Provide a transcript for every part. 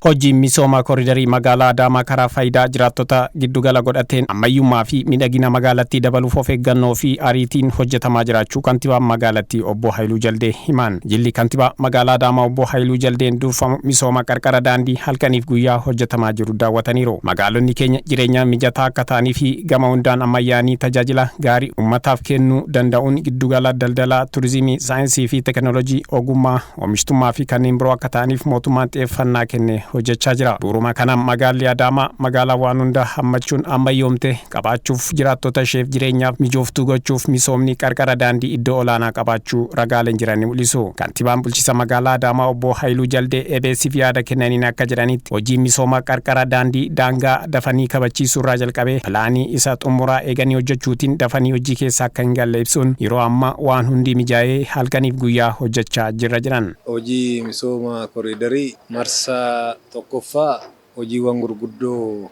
Hojii misooma koriidarii magaalaa Adaamaa karaa faayidaa jiraattota giddugala godhateen ammayyummaa fi miidhagina magaalattii dabaluuf of eeggannoo fi ariitiin hojjetamaa jiraachuu kantiibaan magaalattii obbo Haayiluu Jaldee himan. Jilli kantiibaa magaalaa Adaamaa obbo Haayiluu Jaldeen durfamu misooma qarqara daandii halkaniif guyyaa hojjetamaa jiru daawwataniiru. Magaalonni keenya jireenya mijataa akka ta'anii fi gama hundaan ammayyaanii tajaajila gaarii uummataaf kennuu danda'uun giddugala daldalaa, turizimii, saayinsii fi teekinooloojii, ogummaa, oomishtummaa fi kanneen biroo akka ta'aniif mootummaan xiyyeeffannaa kenne hojjechaa jira. Bu'uuruma kana magaalli Adaamaa magaalaa waan hunda hammachuun ammayyoomte qabaachuuf jiraattota isheef jireenyaaf mijooftuu gochuuf misoomni qarqara daandii iddoo olaanaa qabaachuu ragaaleen jiran ni mul'isu. Kantiibaan bulchiinsa magaalaa Adaamaa obbo Haayiluu Jaldee EBS'if yaada kennaniin akka jedhanitti hojii misooma qarqara daandii daangaa dafanii kabachiisuu irraa jalqabee pilaanii isa xumuraa eeganii hojjechuutiin dafanii hojii keessa akka hin galle ibsuun yeroo ammaa waan hundi mijaa'ee halkaniif guyyaa hojjechaa jirra jiran. Hojii misooma koriidarii marsaa tokkoffaa hojiiwwan gurguddoo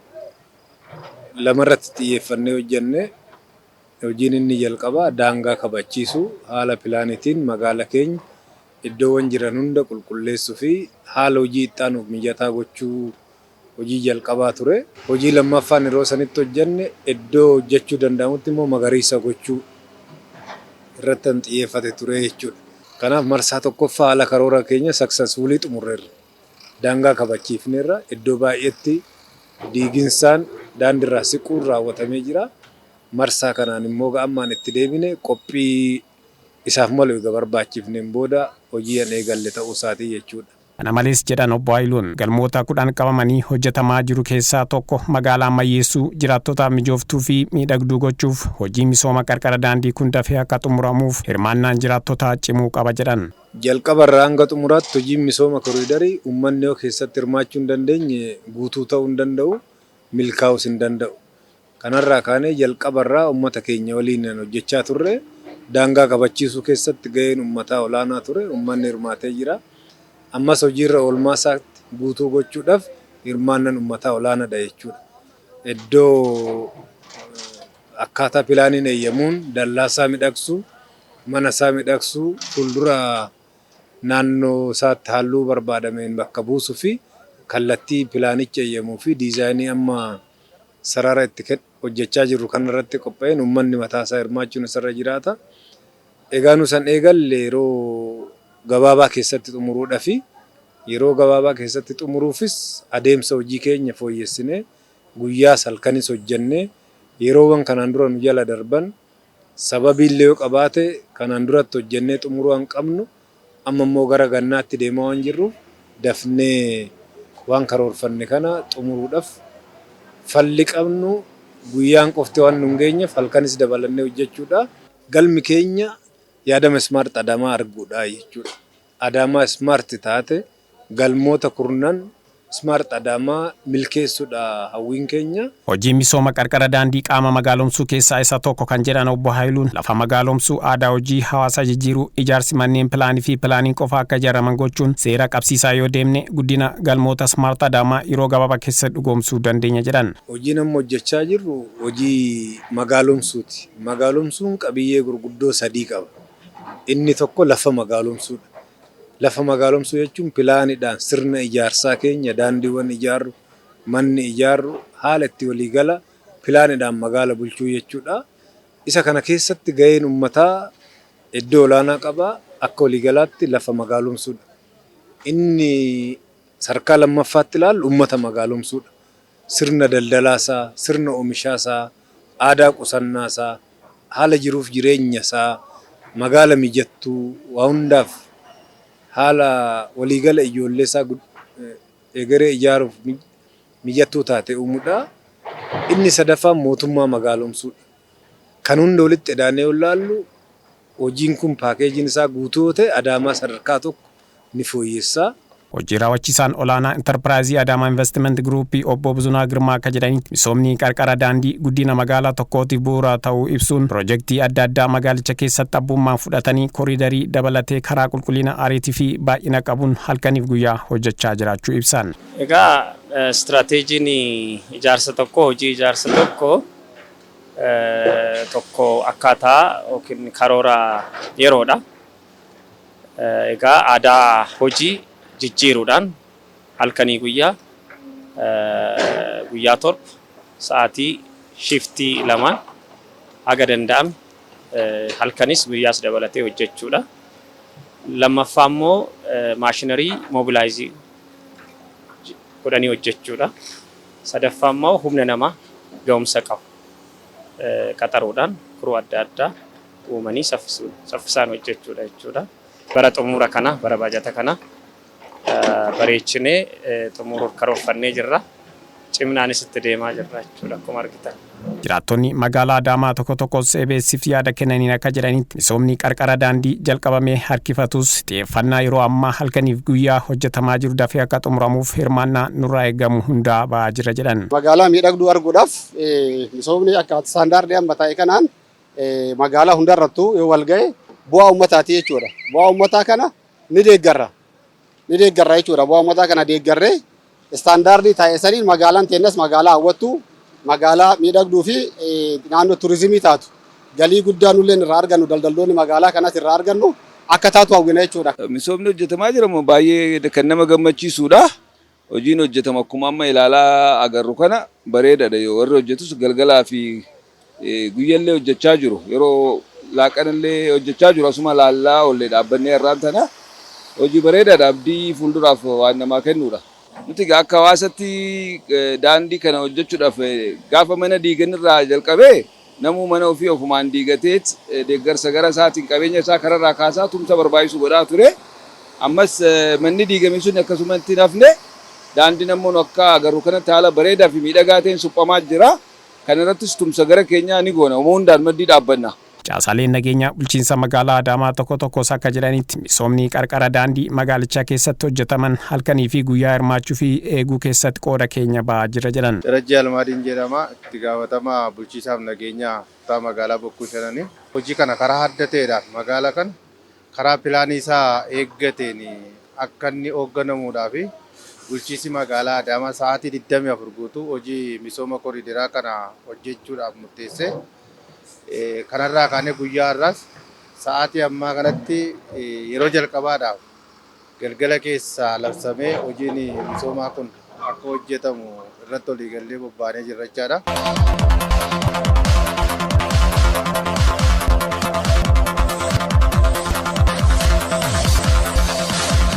lamarratti xiyyeeffannee hojjenne. Hojiin inni jalqabaa daangaa kabachiisuu haala pilaanitiin magaala keenya iddoowwan jiran hunda qulqulleessuu fi haala hojii itti aanuuf mijataa gochuu hojii jalqabaa ture. Hojii lammaffaan yeroo sanitti hojjenne iddoo hojjechuu danda'amutti immoo magariisa gochuu irratti xiyyeeffate ture jechuudha. Kanaaf marsaa tokkoffaa haala karoora keenya successfully xumurreerra. Daangaa kabachiifneerra iddoo baay'eetti diiginsaan daandiirraa siquun raawwatamee jira. Marsaa kanaan immoo ga'ammaan itti deebine qophii isaaf malu egaa barbaachifneen booda hojii an eegalle ta'uu isaatii jechuudha. Kana malees jedhan obbo Haayiluun galmoota 10 qabamanii hojjetamaa jiru keessaa tokko magaalaa ammayyeessuu jiraattotaaf mijooftuu fi miidhagduu gochuuf hojii misooma qarqara daandii kun dafee akka xumuramuuf hirmaannaan jiraattotaa cimuu qaba jedhan. Jalqaba irraa hanga xumuraatti hojiin misooma koriidarii uummanni yoo keessatti hirmaachuu hin dandeenye guutuu ta'uu hin danda'u, milkaa'uus hin danda'u. Kanarraa kaanee jalqaba irraa uummata keenya waliin hojjechaa turre. Daangaa kabachiisuu keessatti gaheen uummataa olaanaa ture. Uummanni hirmaatee jira. Ammas hojiirra oolmaa isaatti guutuu gochuudhaaf hirmaannaan uummataa olaanaadha jechuudha. Iddoo akkaataa pilaaniin eeyyamuun dallaa isaa midhagsuu, mana isaa midhagsuu, fuuldura naannoo isaatti halluu barbaadameen bakka buusuu fi kallattii pilaanicha eeyyamuu fi diizaayinii amma sarara itti hojjechaa jirru kanarratti qophaa'een uummanni mataa isaa hirmaachuun isarra jiraata. Egaa nu san eegalle yeroo gabaabaa keessatti xumuruudhaa fi yeroo gabaabaa keessatti xumuruufis adeemsa hojii keenya fooyyessinee guyyaa halkanis hojjennee yeroowwan kanaan dura nu jala darban sababiillee yoo qabaate kanaan duratti hojjennee xumuruu hin qabnu amma immoo gara gannaatti deemaa waan jirruuf dafnee waan karoorfanne kana xumuruudhaaf falli qabnu guyyaan qofti waan nu hin geenyeef halkanis dabalannee hojjechuudha. Galmi keenya yaadama smart Adaamaa arguudha jechuudha. Adaamaa smart taate galmoota kurnan smart Adaamaa milkeessuudha hawwiin keenya. Hojii misooma qarqara daandii qaama magaalomsuu keessaa isa tokko kan jedhan obbo Haayiluun lafa magaalomsuu aadaa hojii hawaasa jijjiiruu ijaarsi manneen pilaanii fi pilaaniin qofa akka ijaaraman gochuun seera qabsiisaa yoo deemne guddina galmoota smart Adaamaa yeroo gabaabaa keessa dhugoomsuu dandeenya jedhan. Hojiin amma hojjechaa jirru hojii magaalomsuuti. Magaalomsuun qabiyyee gurguddoo 3 qaba. Inni tokko lafa magaalomsuudha. Lafa magaalomsuu jechuun pilaanidhaan sirna ijaarsaa keenya daandiiwwan ijaarru, manni ijaarru haala itti waliigala pilaanidhaan magaala bulchuu jechuudha. Isa kana keessatti gaheen uummataa iddoo olaanaa qaba. Akka waliigalaatti lafa magaalomsuudha. Inni sarkaa lammaffaatti ilaallu uummata magaalomsuudha. Sirna daldalaasaa, sirna oomishaasaa, aadaa qusannaasaa, haala jiruuf jireenyasaa, magaala mijattuu waa hundaaf haala waliigala ijoollee isaa egeree ijaaruuf mijattuu taate uumuudha. Inni sadaffaan mootummaa magaalomsuudha. Kan hunda walitti hidhaanee ilaallu hojiin kun paakeejiin isaa guutuu ta'e Adaamaa sadarkaa tokko ni fooyyessaa. Hojii raawwachiisaan olaanaa Enterpiraayizii Adaamaa Investment Group obbo Buzunaa Girmaa akka jedhanitti misoomni qarqara daandii guddina magaalaa tokkootiif bu'uura ta'uu ibsuun piroojeektii adda addaa magaalicha keessatti abbummaan fudhatanii koriidarii dabalatee karaa qulqullina ariitii fi baay'ina qabuun halkaniif guyyaa hojjechaa jiraachuu ibsan. Egaa istiraateejiin ijaarsa tokko hojii ijaarsa tokko akkaataa yookiin karoora yeroodha. Egaa aadaa hojii jijjiiruudhaan halkanii guyyaa guyyaa torba sa'aatii shiftii lamaan haga danda'ame halkanis guyyaas dabalatee hojjechuudha. Lammaffaa immoo maashinarii mobilaayizii godhanii hojjechuudha. Sadaffaa immoo humna namaa ga'umsa qabu qaxaruudhaan kuruu adda addaa uumanii saffisaan hojjechuudha jechuudha. Bara xumura kana bara baajata kana bareechinee xumuruuf karoorfannee jirra. Cimnaanis itti deemaa jirra jechuudha akkuma argitan. Jiraattonni magaalaa Adaamaa tokko tokkos EBS'if yaada kennaniin akka jedhanitti misoomni qarqara daandii jalqabamee harkifatus xiyyeeffannaa yeroo ammaa halkaniif guyyaa hojjetamaa jiru dafee akka xumuramuuf hirmaannaa nurraa eegamu hundaa ba'aa jira jedhan. Magaalaa miidhagduu arguudhaaf misoomni akka istaandaardii amma ta'e kanaan magaalaa hundarrattuu yoo wal ga'e bu'aa uummataati jechuudha. Bu'aa uummataa kana ni deeggarra jechuudha. Bu'aa uummataa kana deeggarree istaandaardii ta'e saniin magaalaan teenyas magaalaa hawwattu magaalaa miidhagduu fi naannoo turizimii taatu galii guddaa nullee irraa argannu daldaltoonni magaalaa kanas irraa argannu akka taatu hawwina jechuudha. Misoomni hojjetamaa jiramu baay'ee kan nama gammachiisudha. Hojiin hojjetama akkuma amma ilaalaa agarru kana bareedaadha. Warri hojjetus galgalaa fi guyyaallee hojjechaa jiru. Yeroo laaqanallee hojjechaa jiru asuma laallaa ollee dhaabbannee irraan tana hojii bareedaadha. Abdii fuulduraaf waan namaa kennudha. Nuti akka hawaasatti daandii kana hojjechuudhaaf gaafa mana diiganirraa jalqabee namuu mana ofii ofumaan diigateet deeggarsa gara isaatiin qabeenya isaa kararraa kaasaa tumsa barbaachisu godhaa ture. Ammas manni diigame sun akkasumatti nafne daandii namoonni akka agarru kanatti haala bareedaa fi miidhagaa ta'een suphamaa jira. Kana irrattis tumsa gara keenyaa ni goona. Hundaan maddii dhaabbanna. Caasaaleen nageenya bulchiinsa magaalaa Adaamaa tokko tokkos akka jedhanitti misoomni qarqara daandii magaalichaa keessatti hojjetaman halkanii fi guyyaa hirmaachuu fi eeguu keessatti qooda keenya ba'aa jira jedhan. Darajjii Almaadiin jedhama. Itti gaafatamaa bulchiinsaaf nageenya kutaa magaalaa Bokkuu Shananii. Hojii kana karaa adda ta'eedhaan magaalaa kana karaa pilaanii isaa eeggateen akka inni hoogganamuudhaa fi bulchiinsi magaalaa Adaamaa sa'aatii 24 guutuu hojii misooma koriidaraa kana hojjechuudhaaf murteesse. Kanarraa kaanee guyyaa har'aas sa'aatii ammaa kanatti yeroo jalqabaadhaaf galgala keessaa labsamee hojiin misoomaa kun akka hojjetamu irratti waliigallee bobbaanee jirra jechaadha.